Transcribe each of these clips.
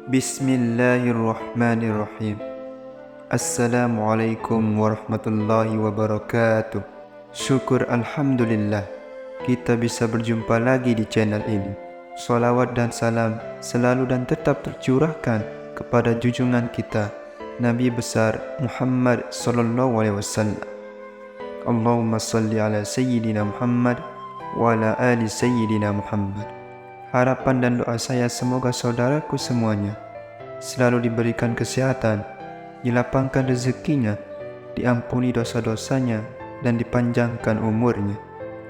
Bismillahirrahmanirrahim. Assalamualaikum warahmatullahi wabarakatuh. Syukur Alhamdulillah kita bisa berjumpa lagi di channel ini. Salawat dan salam selalu dan tetap tercurahkan kepada junjungan kita Nabi besar Muhammad sallallahu alaihi wasallam. Allahumma salli ala sayyidina Muhammad wa ala ali sayyidina Muhammad. Harapan dan doa saya semoga saudaraku semuanya selalu diberikan kesehatan, dilapangkan rezekinya, diampuni dosa-dosanya, dan dipanjangkan umurnya.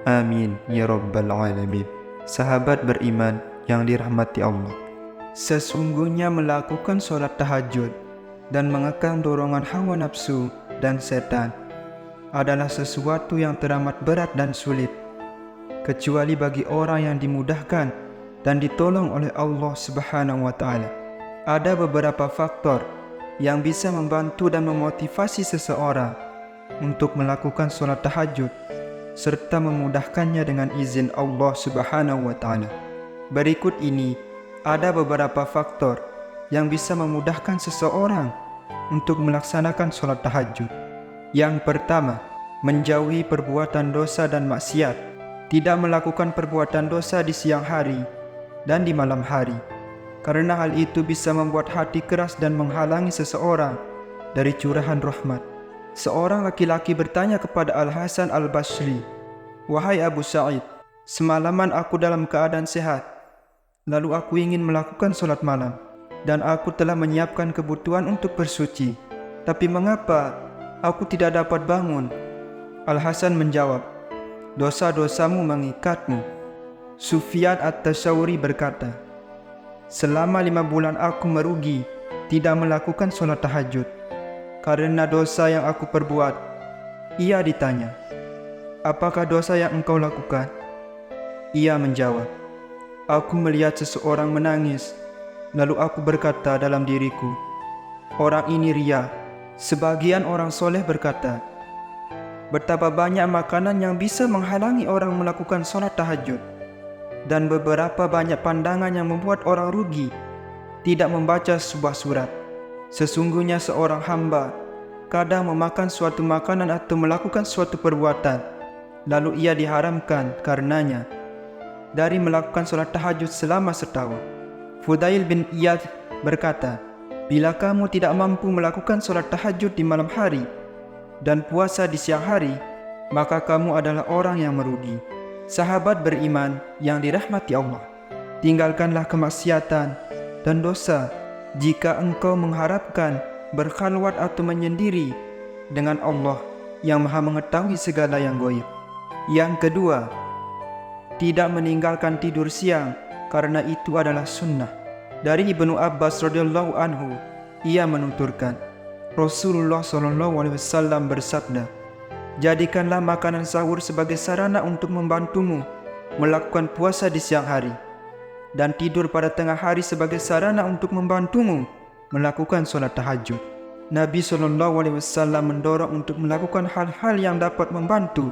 Amin ya rabbal alamin. Sahabat beriman yang dirahmati Allah, sesungguhnya melakukan sholat tahajud dan mengekang dorongan hawa nafsu dan setan adalah sesuatu yang teramat berat dan sulit, kecuali bagi orang yang dimudahkan dan ditolong oleh Allah Subhanahu wa Ta'ala. Ada beberapa faktor yang bisa membantu dan memotivasi seseorang untuk melakukan sholat tahajud serta memudahkannya dengan izin Allah Subhanahu wa Ta'ala. Berikut ini ada beberapa faktor yang bisa memudahkan seseorang untuk melaksanakan sholat tahajud. Yang pertama, menjauhi perbuatan dosa dan maksiat. Tidak melakukan perbuatan dosa di siang hari dan di malam hari, karena hal itu bisa membuat hati keras dan menghalangi seseorang dari curahan rahmat. Seorang laki-laki bertanya kepada Al-Hasan Al-Basri, "Wahai Abu Sa'id, semalaman aku dalam keadaan sehat, lalu aku ingin melakukan sholat malam, dan aku telah menyiapkan kebutuhan untuk bersuci. Tapi mengapa aku tidak dapat bangun?" Al-Hasan menjawab, "Dosa-dosamu mengikatmu." Sufyan At-Tsauri berkata, "Selama 5 bulan aku merugi tidak melakukan sholat tahajud karena dosa yang aku perbuat." Ia ditanya, "Apakah dosa yang engkau lakukan?" Ia menjawab, "Aku melihat seseorang menangis, lalu aku berkata dalam diriku, orang ini riya." Sebagian orang soleh berkata, betapa banyak makanan yang bisa menghalangi orang melakukan sholat tahajud, dan beberapa banyak pandangan yang membuat orang rugi tidak membaca sebuah surat. Sesungguhnya seorang hamba kadang memakan suatu makanan atau melakukan suatu perbuatan, lalu ia diharamkan karenanya dari melakukan sholat tahajud selama setahun. Fudail bin Iyad berkata, "Bila kamu tidak mampu melakukan sholat tahajud di malam hari dan puasa di siang hari, maka kamu adalah orang yang merugi." Sahabat beriman yang dirahmati Allah, tinggalkanlah kemaksiatan dan dosa jika engkau mengharapkan berkhalwat atau menyendiri dengan Allah yang Maha mengetahui segala yang gaib. Yang kedua, tidak meninggalkan tidur siang karena itu adalah sunnah. Dari Ibnu Abbas radhiyallahu anhu, ia menuturkan, Rasulullah SAW bersabda, "Jadikanlah makanan sahur sebagai sarana untuk membantumu melakukan puasa di siang hari, dan tidur pada tengah hari sebagai sarana untuk membantumu melakukan sholat tahajud." Nabi SAW mendorong untuk melakukan hal-hal yang dapat membantu,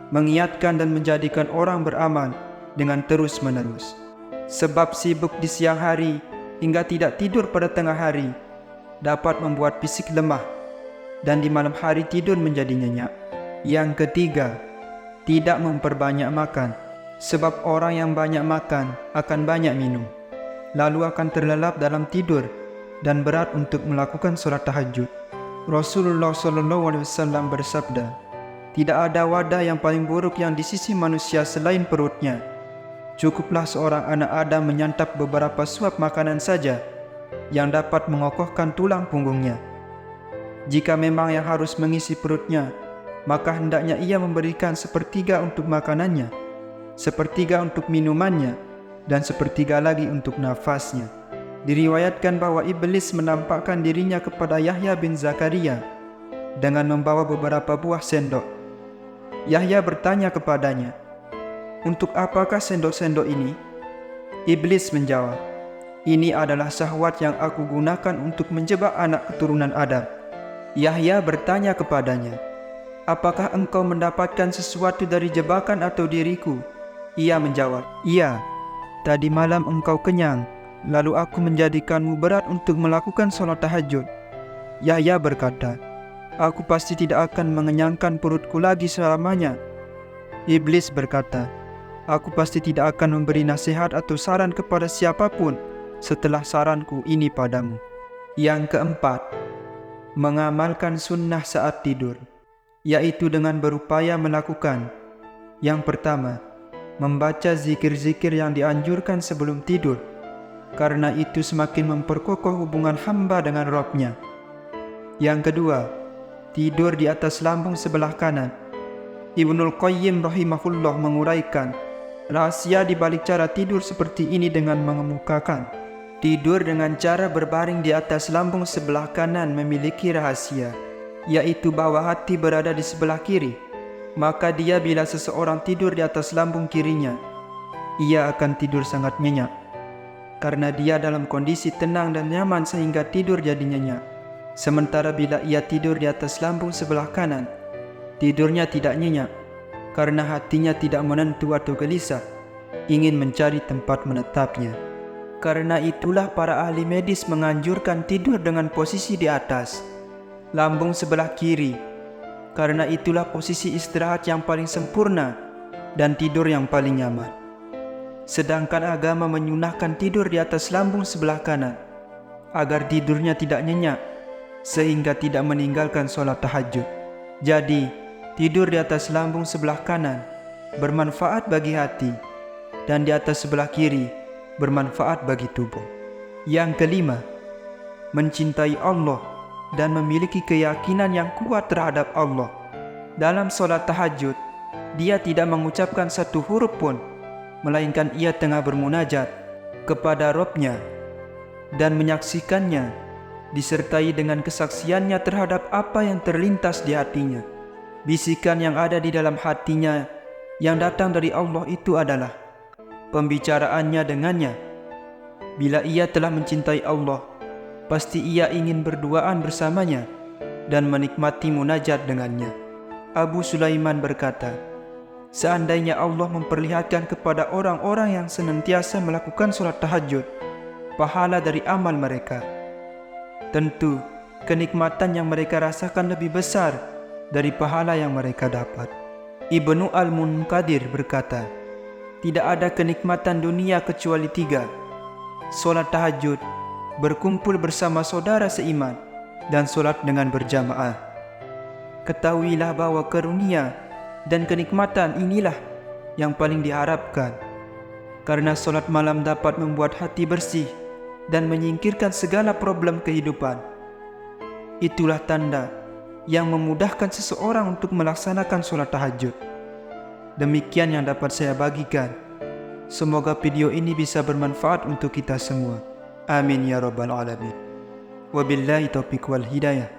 mengingatkan dan menjadikan orang beramal dengan terus-menerus. Sebab sibuk di siang hari hingga tidak tidur pada tengah hari dapat membuat fisik lemah, dan di malam hari tidur menjadi nyenyak. Yang ketiga, tidak memperbanyak makan. Sebab orang yang banyak makan akan banyak minum, lalu akan terlelap dalam tidur dan berat untuk melakukan sholat tahajud. Rasulullah SAW bersabda, "Tidak ada wadah yang paling buruk yang di sisi manusia selain perutnya. Cukuplah seorang anak Adam menyantap beberapa suap makanan saja yang dapat mengokohkan tulang punggungnya. Jika memang yang harus mengisi perutnya, maka hendaknya ia memberikan sepertiga untuk makanannya, sepertiga untuk minumannya, dan sepertiga lagi untuk nafasnya." Diriwayatkan bahwa iblis menampakkan dirinya kepada Yahya bin Zakaria dengan membawa beberapa buah sendok. Yahya bertanya kepadanya, "Untuk apakah sendok-sendok ini?" Iblis menjawab, "Ini adalah syahwat yang aku gunakan untuk menjebak anak keturunan Adam." Yahya bertanya kepadanya, "Apakah engkau mendapatkan sesuatu dari jebakan atau diriku?" Ia menjawab, "Iya, tadi malam engkau kenyang, lalu aku menjadikanmu berat untuk melakukan sholat tahajud." Yahya berkata, "Aku pasti tidak akan mengenyangkan perutku lagi selamanya." Iblis berkata, "Aku pasti tidak akan memberi nasihat atau saran kepada siapapun setelah saranku ini padamu." Yang keempat, mengamalkan sunnah saat tidur, yaitu dengan berupaya melakukan: yang pertama, membaca zikir-zikir yang dianjurkan sebelum tidur, karena itu semakin memperkokoh hubungan hamba dengan Rabb-Nya. Yang kedua, tidur di atas lambung sebelah kanan. Ibnul Qayyim rahimahullah menguraikan rahasia di balik cara tidur seperti ini dengan mengemukakan, tidur dengan cara berbaring di atas lambung sebelah kanan memiliki rahasia, yaitu bahwa hati berada di sebelah kiri. Maka dia bila seseorang tidur di atas lambung kirinya, ia akan tidur sangat nyenyak, karena dia dalam kondisi tenang dan nyaman sehingga tidur jadi nyenyak. Sementara bila ia tidur di atas lambung sebelah kanan, tidurnya tidak nyenyak, karena hatinya tidak menentu atau gelisah, ingin mencari tempat menetapnya. Karena itulah para ahli medis menganjurkan tidur dengan posisi di atas lambung sebelah kiri, karena itulah posisi istirahat yang paling sempurna dan tidur yang paling nyaman. Sedangkan agama menyunahkan tidur di atas lambung sebelah kanan, agar tidurnya tidak nyenyak, sehingga tidak meninggalkan sholat tahajud. Jadi, tidur di atas lambung sebelah kanan bermanfaat bagi hati, dan di atas sebelah kiri bermanfaat bagi tubuh. Yang kelima, mencintai Allah dan memiliki keyakinan yang kuat terhadap Allah. Dalam sholat tahajud, dia tidak mengucapkan satu huruf pun, melainkan ia tengah bermunajat kepada Rabb-Nya dan menyaksikannya, disertai dengan kesaksiannya terhadap apa yang terlintas di hatinya. Bisikan yang ada di dalam hatinya yang datang dari Allah itu adalah pembicaraannya dengannya. Bila ia telah mencintai Allah, pasti ia ingin berduaan bersamanya dan menikmati munajat dengannya. Abu Sulaiman berkata, "Seandainya Allah memperlihatkan kepada orang-orang yang senantiasa melakukan sholat tahajud pahala dari amal mereka, tentu kenikmatan yang mereka rasakan lebih besar dari pahala yang mereka dapat." Ibnu Al-Munkadir berkata, "Tidak ada kenikmatan dunia kecuali 3: sholat tahajud, berkumpul bersama saudara seiman, dan sholat dengan berjamaah." Ketahuilah bahwa karunia dan kenikmatan inilah yang paling diharapkan, karena sholat malam dapat membuat hati bersih dan menyingkirkan segala problem kehidupan. Itulah tanda yang memudahkan seseorang untuk melaksanakan sholat tahajud. Demikian yang dapat saya bagikan. Semoga video ini bisa bermanfaat untuk kita semua. Amin ya rabbal alamin. Wabillahi taufiq wal hidayah.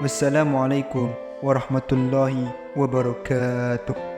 Wassalamualaikum warahmatullahi wabarakatuh.